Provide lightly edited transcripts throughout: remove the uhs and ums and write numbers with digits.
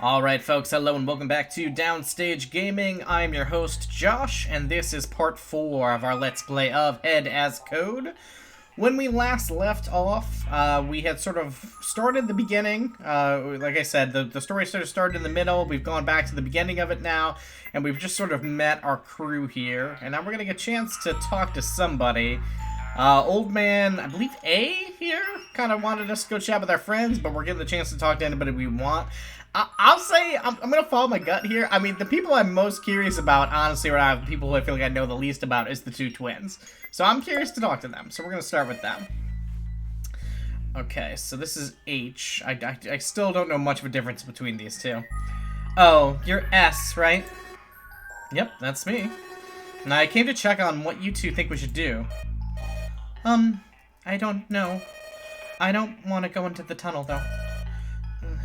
Alright folks, hello and welcome back to Downstage Gaming. I'm your host Josh, and this is part 4 of our Let's Play of Head as Code. When we last left off, we had sort of started the beginning. Like I said, the story sort of started in the middle. We've gone back to the beginning of it now, and we've just sort of met our crew here. And now we're going to get a chance to talk to somebody. Old man, I believe A here, kind of wanted us to go chat with our friends, but we're getting the chance to talk to anybody we want. I'll say I'm going to follow my gut here. I mean, the people I'm most curious about, honestly, right now, the people who I feel like I know the least about is the two twins. So I'm curious to talk to them. So we're going to start with them. Okay, so this is H. I still don't know much of a difference between these two. Oh, you're S, right? Yep, that's me. And I came to check on what you two think we should do. I don't know. I don't want to go into the tunnel, though.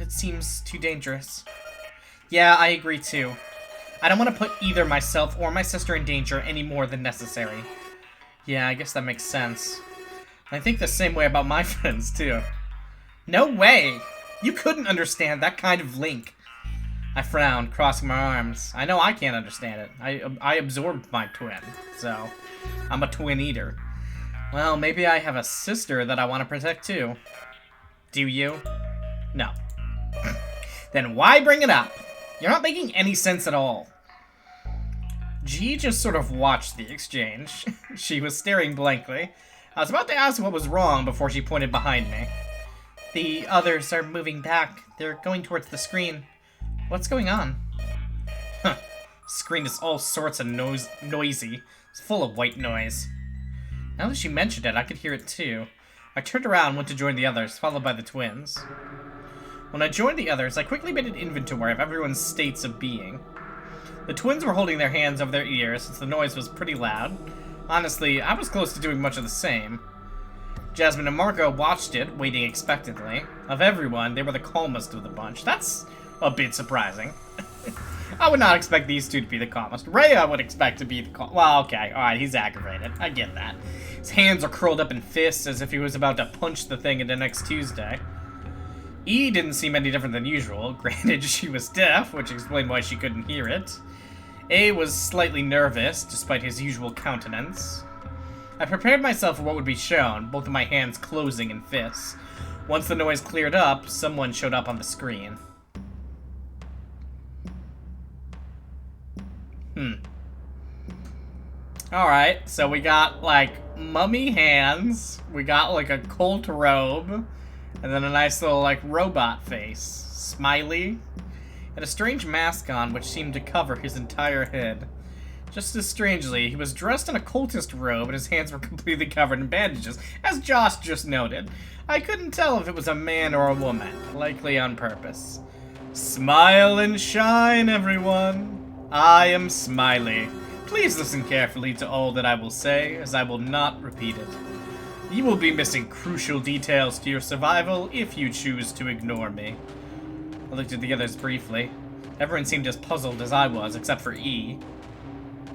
It seems too dangerous. Yeah, I agree too. I don't want to put either myself or my sister in danger any more than necessary. Yeah, I guess that makes sense. I think the same way about my friends too. No way! You couldn't understand that kind of link. I frowned, crossing my arms. I know I can't understand it. I absorbed my twin, so I'm a twin eater. Well, maybe I have a sister that I want to protect too. Do you? No. Then why bring it up? You're not making any sense at all. G just sort of watched the exchange. She was staring blankly. I was about to ask what was wrong before she pointed behind me. The others are moving back. They're going towards the screen. What's going on? Huh. Screen is all sorts of noisy. It's full of white noise. Now that she mentioned it, I could hear it too. I turned around and went to join the others, followed by the twins. When I joined the others, I quickly made an inventory of everyone's states of being. The twins were holding their hands over their ears since the noise was pretty loud. Honestly, I was close to doing much of the same. Jasmine and Marco watched it, waiting expectantly. Of everyone, they were the calmest of the bunch. That's a bit surprising. I would not expect these two to be the calmest. Ray I would expect to be the calmest. Well, okay, alright, he's aggravated. I get that. His hands are curled up in fists as if he was about to punch the thing into next Tuesday. E didn't seem any different than usual. Granted, she was deaf, which explained why she couldn't hear it. A was slightly nervous, despite his usual countenance. I prepared myself for what would be shown, both of my hands closing in fists. Once the noise cleared up, someone showed up on the screen. Alright, so we got, like, mummy hands, we got, like, a cult robe, and then a nice little, like, robot face. Smiley. And a strange mask on, which seemed to cover his entire head. Just as strangely, he was dressed in a cultist robe, and his hands were completely covered in bandages, as Josh just noted. I couldn't tell if it was a man or a woman, likely on purpose. Smile and shine, everyone. I am Smiley. Please listen carefully to all that I will say, as I will not repeat it. You will be missing crucial details to your survival if you choose to ignore me. I looked at the others briefly. Everyone seemed as puzzled as I was, except for E.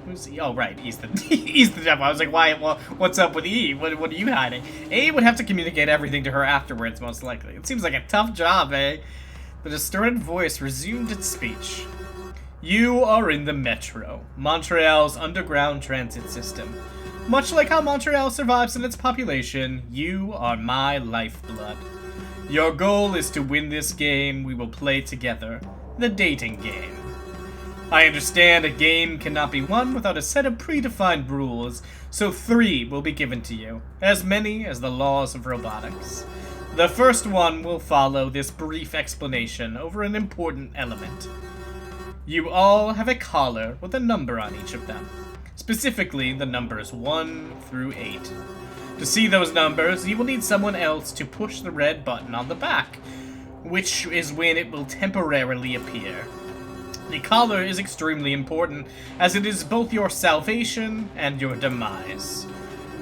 Who's E? Oh, right, he's the he's the devil. I was like, why? Well, what's up with E? What are you hiding? A would have to communicate everything to her afterwards, most likely. It seems like a tough job, eh? The distorted voice resumed its speech. You are in the Metro, Montreal's underground transit system. Much like how Montreal survives in its population, you are my lifeblood. Your goal is to win this game we will play together, the dating game. I understand a game cannot be won without a set of predefined rules, so 3 will be given to you, as many as the laws of robotics. The first one will follow this brief explanation over an important element. You all have a collar with a number on each of them. Specifically, the numbers 1 through 8. To see those numbers, you will need someone else to push the red button on the back, which is when it will temporarily appear. The collar is extremely important, as it is both your salvation and your demise.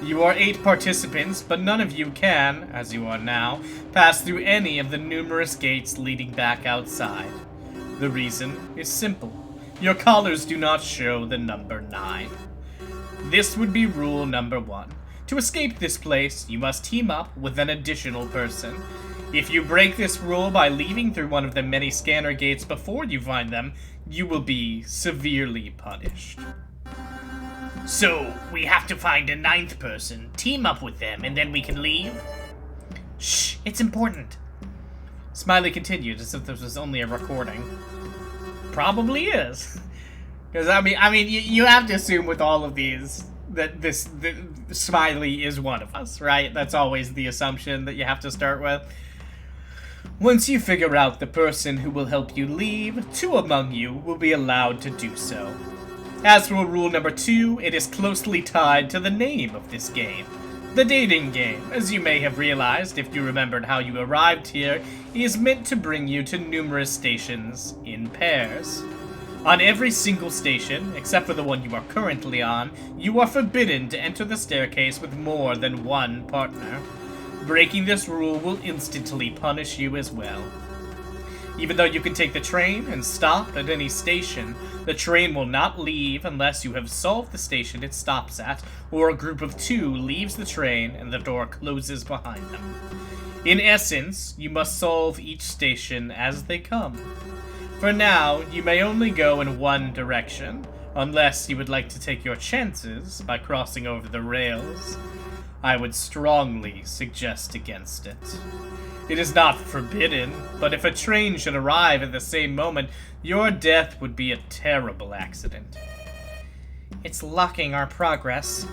You are 8 participants, but none of you can, as you are now, pass through any of the numerous gates leading back outside. The reason is simple. Your collars do not show the number 9. This would be rule number 1. To escape this place, you must team up with an additional person. If you break this rule by leaving through one of the many scanner gates before you find them, you will be severely punished. So, we have to find a 9th person, team up with them, and then we can leave? Shh, it's important. Smiley continued as if this was only a recording. Probably is. Because, I mean, you have to assume with all of these that Smiley is one of us, right? That's always the assumption that you have to start with. Once you figure out the person who will help you leave, 2 among you will be allowed to do so. As for rule number 2, it is closely tied to the name of this game. The dating game, as you may have realized if you remembered how you arrived here, is meant to bring you to numerous stations in pairs. On every single station, except for the one you are currently on, you are forbidden to enter the staircase with more than one partner. Breaking this rule will instantly punish you as well. Even though you can take the train and stop at any station, the train will not leave unless you have solved the station it stops at, or a group of 2 leaves the train and the door closes behind them. In essence, you must solve each station as they come. For now, you may only go in one direction, unless you would like to take your chances by crossing over the rails. I would strongly suggest against it. It is not forbidden, but if a train should arrive at the same moment, your death would be a terrible accident. It's locking our progress.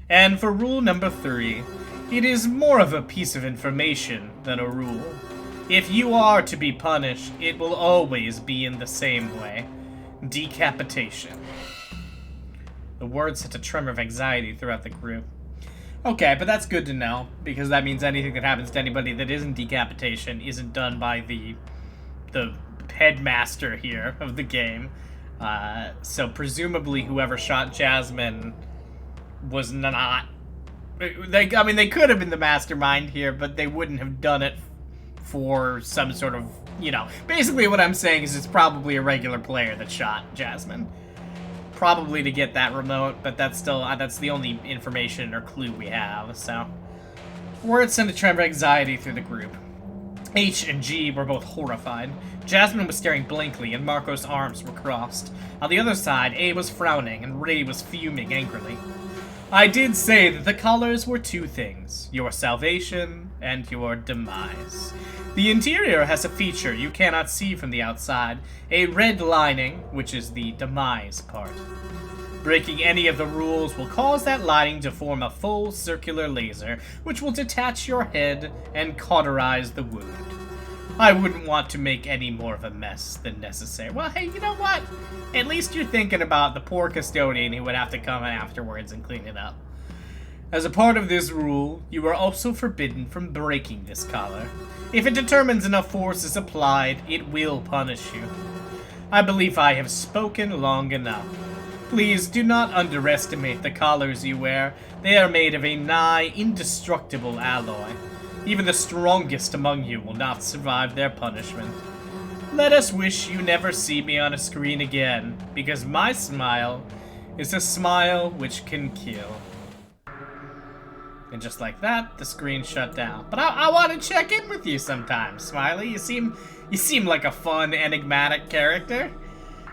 And for rule number 3, it is more of a piece of information than a rule. If you are to be punished, it will always be in the same way. Decapitation. The words sent a tremor of anxiety throughout the group. Okay, but that's good to know, because that means anything that happens to anybody that isn't decapitation isn't done by the headmaster here of the game. So presumably whoever shot Jasmine was not... they could have been the mastermind here, but they wouldn't have done it for some sort of, Basically what I'm saying is it's probably a regular player that shot Jasmine. Probably to get that remote, but that's still, that's the only information or clue we have, so. Words sent a tremor of anxiety through the group. H and G were both horrified. Jasmine was staring blankly, and Marco's arms were crossed. On the other side, A was frowning, and Ray was fuming angrily. I did say that the colors were 2 things, your salvation and your demise. The interior has a feature you cannot see from the outside, a red lining, which is the demise part. Breaking any of the rules will cause that lining to form a full circular laser, which will detach your head and cauterize the wound. I wouldn't want to make any more of a mess than necessary. Well, hey, you know what? At least you're thinking about the poor custodian who would have to come afterwards and clean it up. As a part of this rule, you are also forbidden from breaking this collar. If it determines enough force is applied, it will punish you. I believe I have spoken long enough. Please do not underestimate the collars you wear. They are made of a nigh indestructible alloy. Even the strongest among you will not survive their punishment. Let us wish you never see me on a screen again, because my smile is a smile which can kill. And just like that, the screen shut down. But I want to check in with you sometime, Smiley. You seem like a fun, enigmatic character.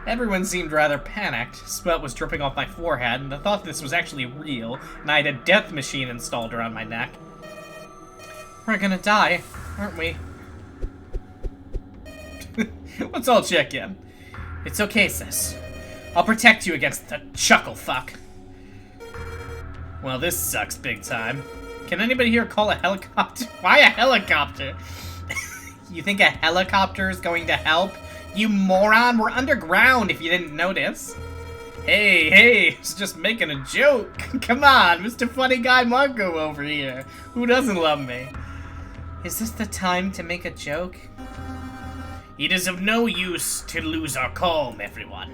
Everyone seemed rather panicked. Sweat was dripping off my forehead, and I thought this was actually real, and I had a death machine installed around my neck. We're gonna die, aren't we? Let's all check in. It's okay, sis. I'll protect you against the chuckle fuck. Well, this sucks big time. Can anybody here call a helicopter? Why a helicopter? You think a helicopter is going to help? You moron, we're underground if you didn't notice. Hey, it's just making a joke. Come on, Mr. Funny Guy Marco over here. Who doesn't love me? Is this the time to make a joke? It is of no use to lose our calm, everyone.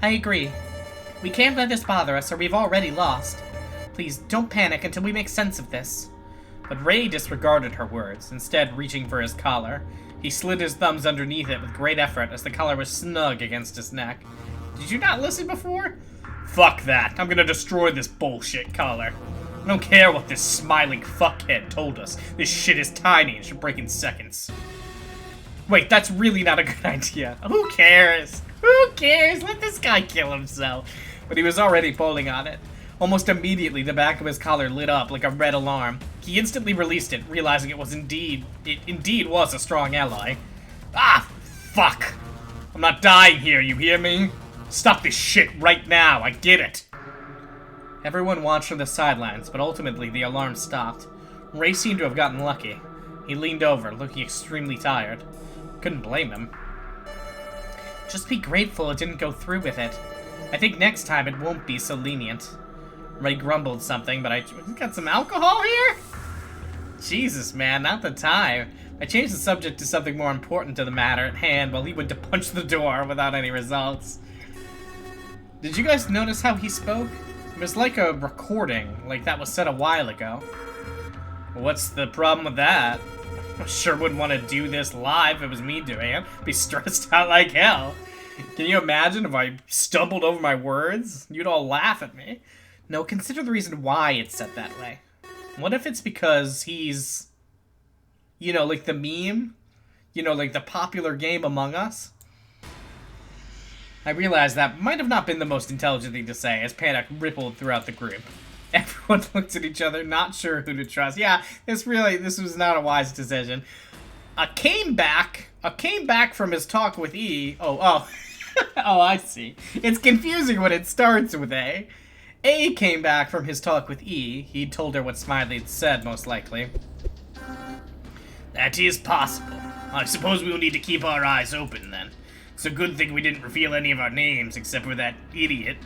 I agree. We can't let this bother us or we've already lost. Please don't panic until we make sense of this. But Ray disregarded her words, instead reaching for his collar. He slid his thumbs underneath it with great effort as the collar was snug against his neck. Did you not listen before? Fuck that. I'm gonna destroy this bullshit collar. I don't care what this smiling fuckhead told us. This shit is tiny and should break in seconds. Wait, that's really not a good idea. Who cares? Who cares? Let this guy kill himself. But he was already pulling on it. Almost immediately, the back of his collar lit up like a red alarm. He instantly released it, realizing it indeed was a strong ally. Ah, fuck. I'm not dying here, you hear me? Stop this shit right now, I get it. Everyone watched from the sidelines, but ultimately the alarm stopped. Ray seemed to have gotten lucky. He leaned over, looking extremely tired. Couldn't blame him. Just be grateful it didn't go through with it. I think next time it won't be so lenient. Ray grumbled something, but I got some alcohol here? Jesus, man, not the time. I changed the subject to something more important to the matter at hand while he went to punch the door without any results. Did you guys notice how he spoke? It was like a recording, like that was said a while ago. What's the problem with that? I sure wouldn't want to do this live if it was me doing it. Be stressed out like hell. Can you imagine if I stumbled over my words? You'd all laugh at me. No, consider the reason why it's set that way. What if it's because he's, you know, like the meme? You know, like the popular game Among Us? I realized that might have not been the most intelligent thing to say as panic rippled throughout the group. Everyone looked at each other, not sure who to trust. Yeah, this was not a wise decision. Came back from his talk with E. Oh, I see. It's confusing when it starts with A. A came back from his talk with E. He told her what Smiley had said, most likely. That is possible. I suppose we will need to keep our eyes open, then. It's a good thing we didn't reveal any of our names, except for that idiot.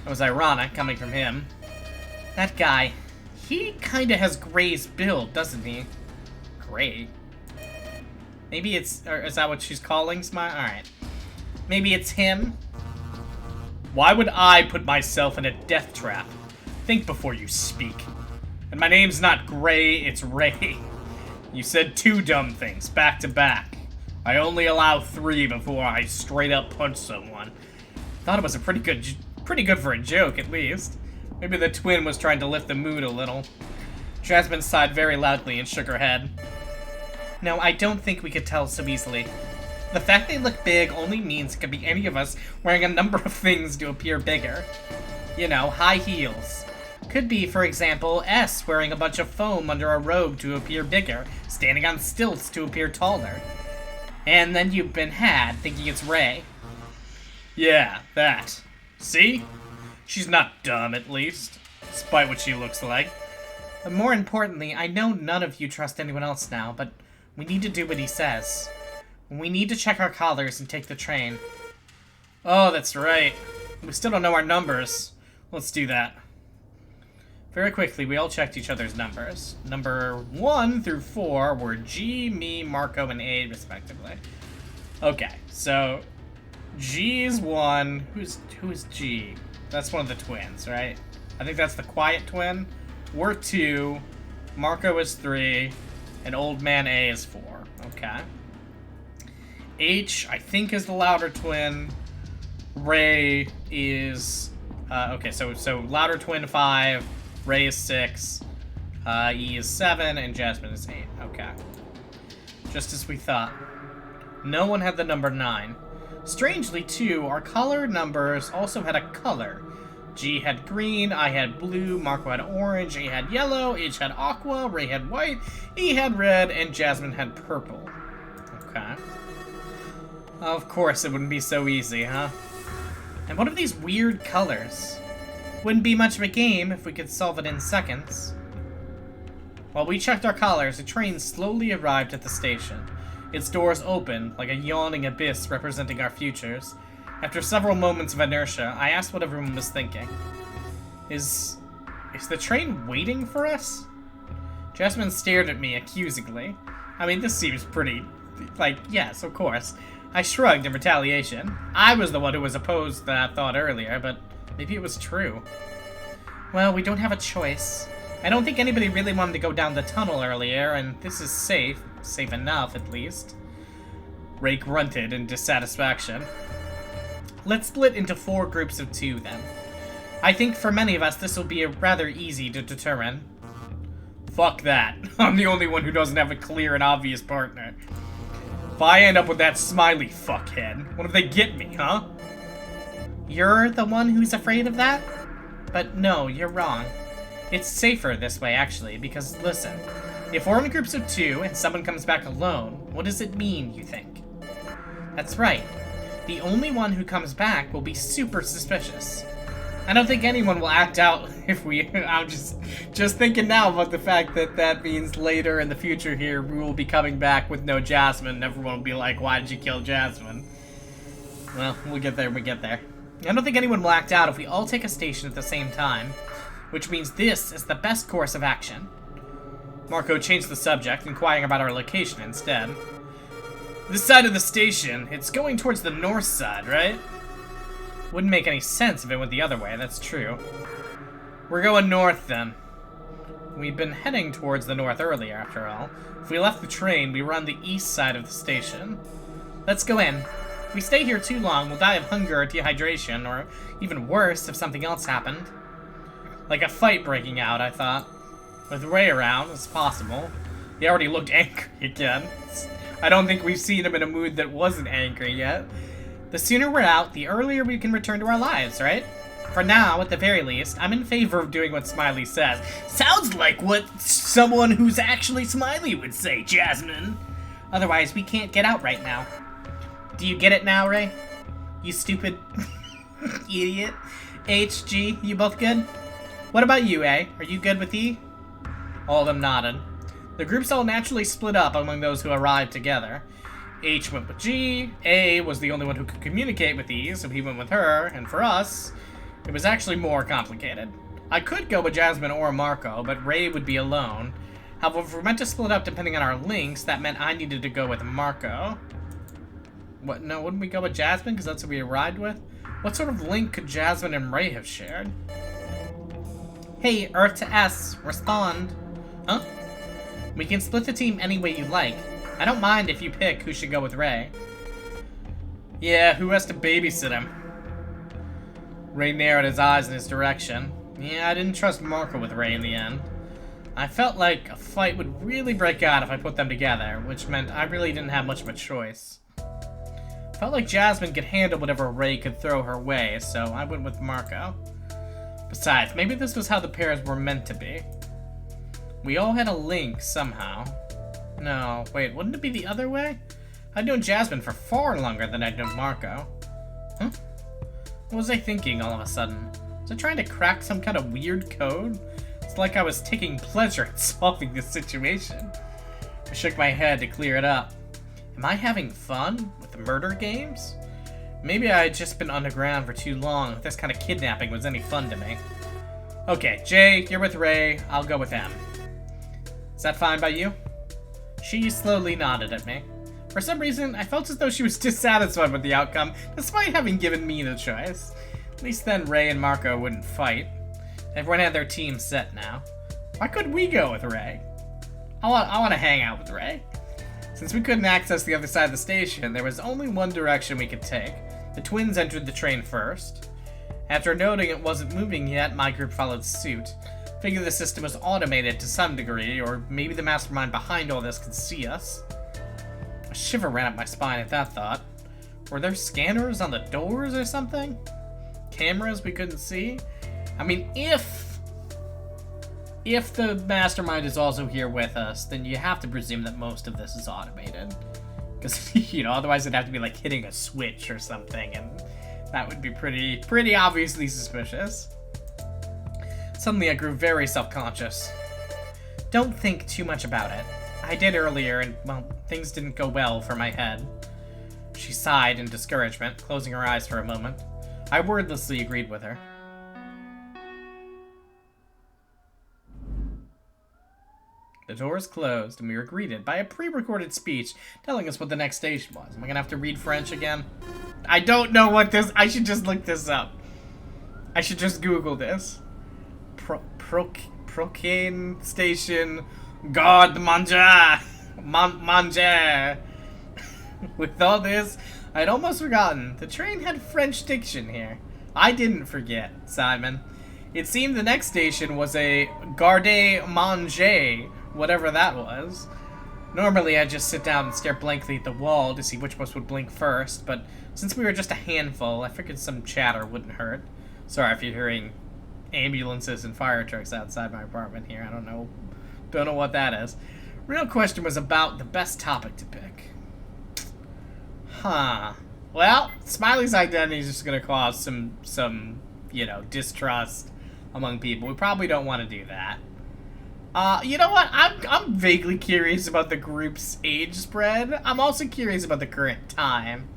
It was ironic, coming from him. That guy, he kinda has Gray's build, doesn't he? Gray? Maybe it's, or is that what she's calling Smile? Alright. Maybe it's him? Why would I put myself in a death trap? Think before you speak. And my name's not Gray, it's Ray. You said 2 dumb things, back to back. I only allow 3 before I straight up punch someone. Thought it was a pretty good for a joke, at least. Maybe the twin was trying to lift the mood a little. Jasmine sighed very loudly and shook her head. No, I don't think we could tell so easily. The fact they look big only means it could be any of us wearing a number of things to appear bigger. You know, high heels. Could be, for example, S wearing a bunch of foam under a robe to appear bigger, standing on stilts to appear taller. And then you've been had, thinking it's Ray. Yeah, that. See? She's not dumb, at least. Despite what she looks like. But more importantly, I know none of you trust anyone else now, but we need to do what he says. We need to check our collars and take the train. Oh, that's right. We still don't know our numbers. Let's do that. Very quickly, we all checked each other's numbers. Number 1 through 4 were G, me, Marco, and A, respectively. Okay, so G is 1. Who is G? That's one of the twins, right? I think that's the quiet twin. We're 2. Marco is 3. And old man A is 4. Okay. H, I think, is the louder twin. Ray is... okay, so louder twin 5. Ray is 6. E is 7. And Jasmine is 8. Okay. Just as we thought. No one had the number 9. Strangely, too, our color numbers also had a color. G had green, I had blue, Marco had orange, A had yellow, H had aqua, Ray had white, E had red, and Jasmine had purple. Okay. Of course, it wouldn't be so easy, huh? And what are these weird colors? Wouldn't be much of a game if we could solve it in seconds. While we checked our collars, a train slowly arrived at the station. Its doors opened, like a yawning abyss representing our futures. After several moments of inertia, I asked what everyone was thinking. Is the train waiting for us? Jasmine stared at me accusingly. I mean, this seems pretty... like, yes, of course. I shrugged in retaliation. I was the one who was opposed to that thought earlier, but maybe it was true. Well, we don't have a choice. I don't think anybody really wanted to go down the tunnel earlier, and this is safe. Safe enough, at least. Ray grunted in dissatisfaction. Let's split into 4 groups of 2, then. I think for many of us, this will be rather easy to determine. Fuck that. I'm the only one who doesn't have a clear and obvious partner. If I end up with that smiley fuckhead, what if they get me, huh? You're the one who's afraid of that? But no, you're wrong. It's safer this way, actually, because listen, if we're in groups of 2 and someone comes back alone, what does it mean, you think? That's right. The only one who comes back will be super suspicious. I don't think anyone will act out if we... I'm just thinking now about the fact that that means later in the future here, we will be coming back with no Jasmine, and everyone will be like, why did you kill Jasmine? Well, we'll get there when we get there. I don't think anyone will act out if we all take a station at the same time, which means this is the best course of action. Marco changed the subject, inquiring about our location instead. This side of the station, it's going towards the north side, right? Wouldn't make any sense if it went the other way, that's true. We're going north, then. We've been heading towards the north earlier, after all. If we left the train, we were on the east side of the station. Let's go in. If we stay here too long, we'll die of hunger or dehydration, or even worse, if something else happened. Like a fight breaking out, I thought. With Ray around, it's possible. He already looked angry again. I don't think we've seen him in a mood that wasn't angry yet. The sooner we're out, the earlier we can return to our lives, right? For now, at the very least, I'm in favor of doing what Smiley says. Sounds like what someone who's actually Smiley would say, Jasmine. Otherwise, we can't get out right now. Do you get it now, Ray? You stupid idiot. H, G, you both good? What about you, A? Are you good with E? All of them nodded. The groups all naturally split up among those who arrived together. H went with G, A was the only one who could communicate with E, so he went with her, and for us, it was actually more complicated. I could go with Jasmine or Marco, but Ray would be alone. However, if we're meant to split up depending on our links, that meant I needed to go with Marco. What, no, wouldn't we go with Jasmine, because that's who we arrived with? What sort of link could Jasmine and Ray have shared? Hey, Earth to S, respond. Huh? We can split the team any way you like. I don't mind if you pick who should go with Ray. Yeah, who has to babysit him? Ray narrowed his eyes in his direction. Yeah, I didn't trust Marco with Ray in the end. I felt like a fight would really break out if I put them together, which meant I really didn't have much of a choice. Felt like Jasmine could handle whatever Ray could throw her way, so I went with Marco. Besides, maybe this was how the pairs were meant to be. We all had a link somehow. No, wait, wouldn't it be the other way? I'd known Jasmine for far longer than I'd known Marco. Huh? What was I thinking all of a sudden? Was I trying to crack some kind of weird code? It's like I was taking pleasure in solving this situation. I shook my head to clear it up. Am I having fun with the murder games? Maybe I had just been underground for too long if this kind of kidnapping was any fun to me. Okay, Jay, you're with Ray, I'll go with M. Is that fine by you? She slowly nodded at me. For some reason, I felt as though she was dissatisfied with the outcome, despite having given me the choice. At least then Ray and Marco wouldn't fight. Everyone had their team set now. Why couldn't we go with Ray? I want to hang out with Ray. Since we couldn't access the other side of the station, there was only one direction we could take. The twins entered the train first. After noting it wasn't moving yet, my group followed suit. Figured the system was automated to some degree, or maybe the mastermind behind all this could see us. A shiver ran up my spine at that thought. Were there scanners on the doors or something? Cameras we couldn't see? I mean, if the mastermind is also here with us, then you have to presume that most of this is automated. Because, you know, otherwise it'd have to be like hitting a switch or something, and that would be pretty obviously suspicious. Suddenly I grew very self-conscious. Don't think too much about it. I did earlier, and, well, things didn't go well for my head. She sighed in discouragement, closing her eyes for a moment. I wordlessly agreed with her. The doors closed, and we were greeted by a pre-recorded speech telling us what the next station was. Am I gonna have to read French again? I don't know what this... I should just look this up. I should just Google this. Prochaine station... Garde manger! Manger! With all this, I'd almost forgotten. The train had French diction here. I didn't forget, Simon. It seemed the next station was a garde manger, whatever that was. Normally, I'd just sit down and stare blankly at the wall to see which of us would blink first, but since we were just a handful, I figured some chatter wouldn't hurt. Sorry if you're hearing ambulances and fire trucks outside my apartment here. I don't know what that is. Real question was about the best topic to pick. Huh. Well, Smiley's identity is just gonna cause some distrust among people. We probably don't want to do that. You know what? I'm vaguely curious about the group's age spread. I'm also curious about the current time.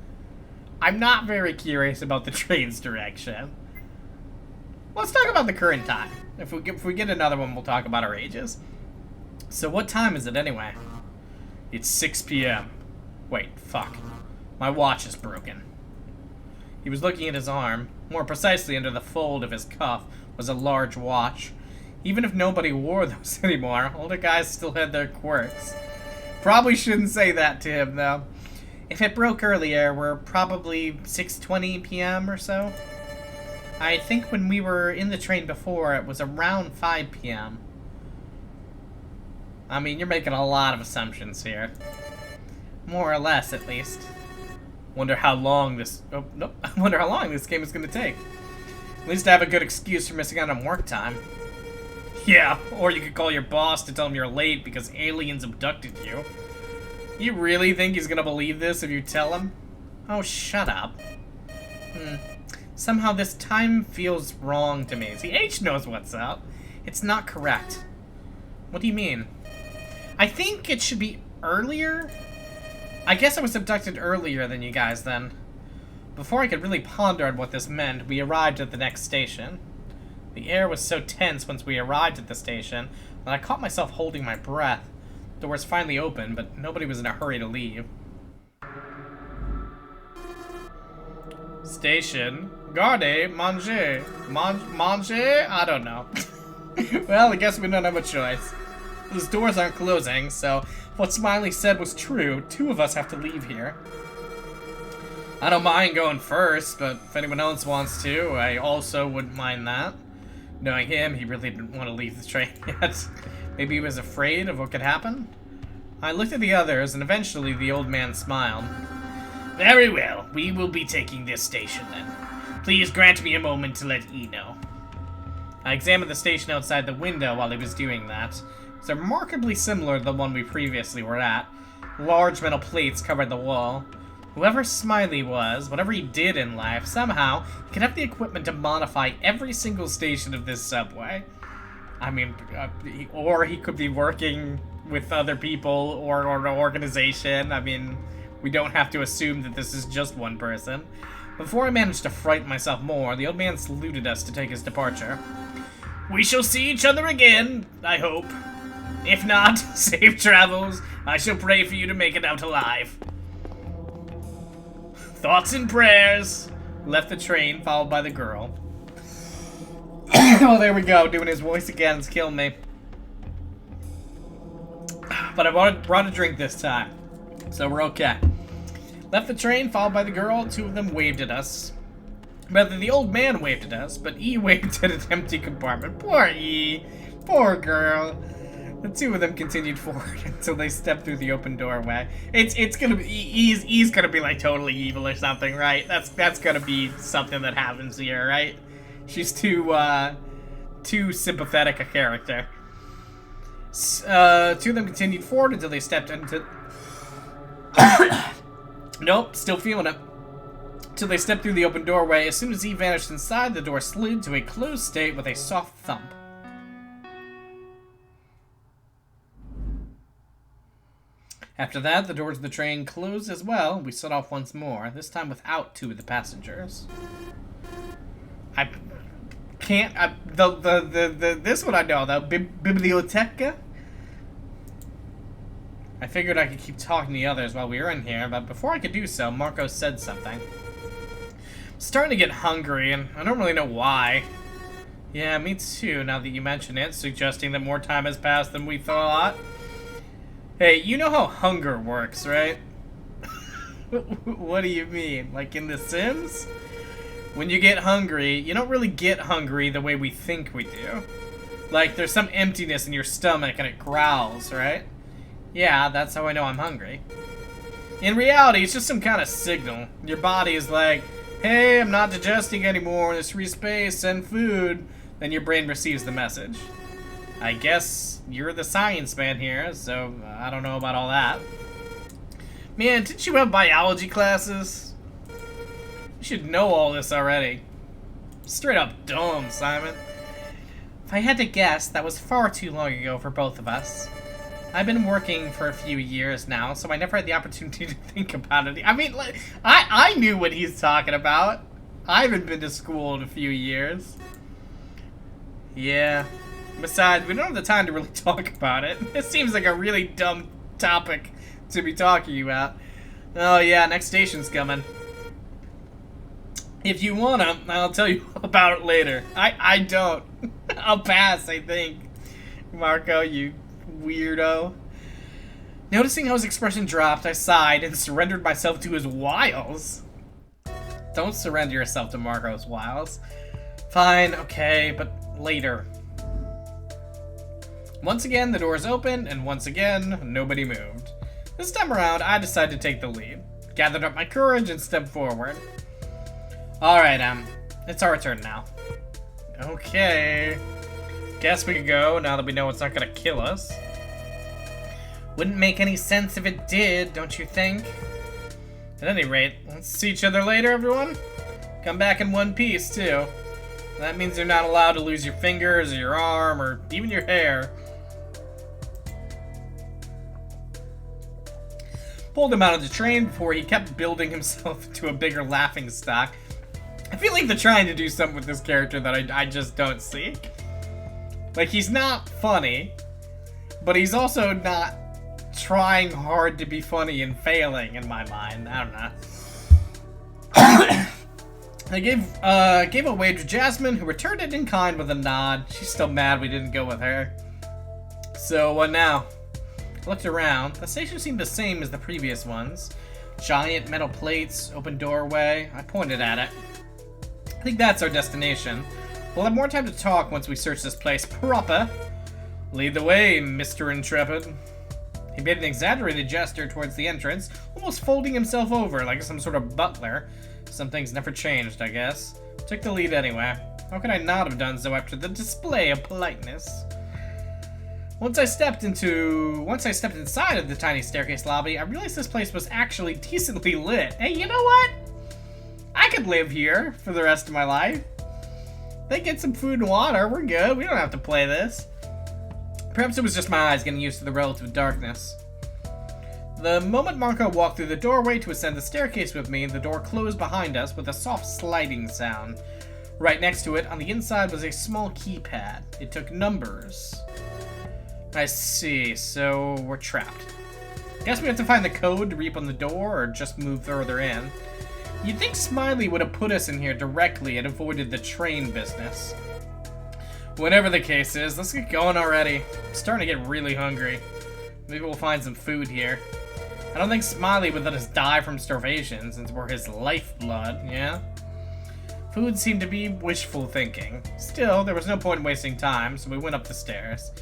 I'm not very curious about the train's direction. Let's talk about the current time. If we get another one, we'll talk about our ages. So what time is it anyway? It's 6 p.m. Wait, fuck. My watch is broken. He was looking at his arm. More precisely, under the fold of his cuff was a large watch. Even if nobody wore those anymore, older guys still had their quirks. Probably shouldn't say that to him, though. If it broke earlier, we're probably 6:20 p.m. or so. I think when we were in the train before, it was around 5 p.m. I mean, you're making a lot of assumptions here. More or less, at least. Wonder how long this... Oh, nope. I wonder how long this game is going to take. At least I have a good excuse for missing out on work time. Yeah, or you could call your boss to tell him you're late because aliens abducted you. You really think he's gonna believe this if you tell him? Oh, shut up. Somehow this time feels wrong to me. See, H knows what's up. It's not correct. What do you mean? I think it should be earlier? I guess I was abducted earlier than you guys then. Before I could really ponder on what this meant, we arrived at the next station. The air was so tense once we arrived at the station that I caught myself holding my breath. The doors finally opened, but nobody was in a hurry to leave. Station. Garde manger. Manger? I don't know. Well, I guess we don't have a choice. Those doors aren't closing, so if what Smiley said was true, two of us have to leave here. I don't mind going first, but if anyone else wants to, I also wouldn't mind that. Knowing him, he really didn't want to leave the train yet. Maybe he was afraid of what could happen? I looked at the others, and eventually the old man smiled. Very well, we will be taking this station then. Please grant me a moment to let E know. I examined the station outside the window while he was doing that. It's remarkably similar to the one we previously were at. Large metal plates covered the wall. Whoever Smiley was, whatever he did in life, somehow, he could have the equipment to modify every single station of this subway. I mean, or he could be working with other people or an organization. I mean, we don't have to assume that this is just one person. Before I managed to frighten myself more, the old man saluted us to take his departure. We shall see each other again, I hope. If not, safe travels. I shall pray for you to make it out alive. Thoughts and prayers. Left the train, followed by the girl. Oh, there we go. Doing his voice again. It's killing me. But I brought a drink this time, so we're okay. Left the train, followed by the girl. Two of them waved at us. Rather, the old man waved at us, but E waved at an empty compartment. Poor E. Poor girl. The two of them continued forward until they stepped through the open doorway. It's gonna be E's gonna be like totally evil or something, right? That's gonna be something that happens here, right? She's too sympathetic a character. Two of them continued forward until they stepped into. Nope, still feeling it. Till they stepped through the open doorway. As soon as E vanished inside, the door slid to a closed state with a soft thump. After that, the doors of the train closed as well. We set off once more, this time without two of the passengers. I can't. This one I know though. Biblioteca. I figured I could keep talking to the others while we were in here, but before I could do so, Marco said something. I'm starting to get hungry, and I don't really know why. Yeah, me too. Now that you mention it, suggesting that more time has passed than we thought. Hey, you know how hunger works, right? What do you mean? Like in The Sims? when you get hungry, you don't really get hungry the way we think we do. Like, there's some emptiness in your stomach and it growls, right? Yeah, that's how I know I'm hungry. In reality, it's just some kind of signal. Your body is like, hey, I'm not digesting anymore in this free space, send food. Then your brain receives the message. I guess you're the science man here, so I don't know about all that. Man, didn't you have biology classes? You should know all this already. Straight up dumb, Simon. If I had to guess, that was far too long ago for both of us. I've been working for a few years now, so I never had the opportunity to think about it. I mean, like, I knew what he's talking about. I haven't been to school in a few years. Yeah. Besides, we don't have the time to really talk about it. It seems like a really dumb topic to be talking about. Oh yeah, next station's coming. If you wanna, I'll tell you about it later. I don't. I'll pass, I think. Marco, you weirdo. Noticing how his expression dropped, I sighed and surrendered myself to his wiles. Don't surrender yourself to Marco's wiles. Fine, okay, but later. Once again, the doors opened, and once again, nobody moved. This time around, I decided to take the lead. Gathered up my courage and stepped forward. Alright, it's our turn now. Okay. Guess we could go, now that we know it's not gonna kill us. Wouldn't make any sense if it did, don't you think? At any rate, let's see each other later, everyone. Come back in one piece, too. That means you're not allowed to lose your fingers, or your arm, or even your hair. Pulled him out of the train before he kept building himself into a bigger laughing stock. I feel like they're trying to do something with this character that I just don't see. Like, he's not funny, but he's also not trying hard to be funny and failing in my mind. I don't know. I gave a wave to Jasmine, who returned it in kind with a nod. She's still mad we didn't go with her. So, what now? I looked around. The station seemed the same as the previous ones. Giant metal plates, open doorway. I pointed at it. I think that's our destination. We'll have more time to talk once we search this place proper. Lead the way, Mr. Intrepid. He made an exaggerated gesture towards the entrance, almost folding himself over like some sort of butler. Some things never changed, I guess. Took the lead anyway. How could I not have done so after the display of politeness? Once I stepped inside of the tiny staircase lobby, I realized this place was actually decently lit. Hey, you know what? I could live here for the rest of my life. They get some food and water, we're good. We don't have to play this. Perhaps it was just my eyes getting used to the relative darkness. The moment Marco walked through the doorway to ascend the staircase with me, the door closed behind us with a soft sliding sound. Right next to it, on the inside, was a small keypad. It took numbers. I see, so we're trapped. Guess we have to find the code to reopen the door, or just move further in. You'd think Smiley would have put us in here directly and avoided the train business. Whatever the case is, let's get going already. I'm starting to get really hungry. Maybe we'll find some food here. I don't think Smiley would let us die from starvation since we're his lifeblood, yeah? Food seemed to be wishful thinking. Still, there was no point in wasting time, so we went up the stairs.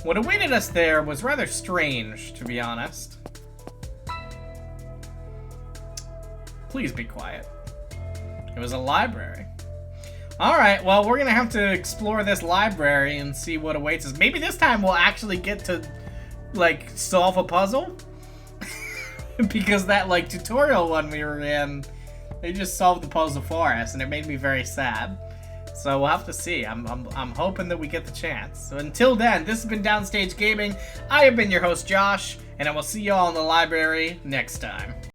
What awaited us there was rather strange, to be honest. Please be quiet. It was a library. Alright, well, we're gonna have to explore this library and see what awaits us. Maybe this time we'll actually get to, like, solve a puzzle? Because that, like, tutorial one we were in, they just solved the puzzle for us, and it made me very sad. So we'll have to see. I'm hoping that we get the chance. So until then, this has been Downstage Gaming. I have been your host, Josh, and I will see y'all in the library next time.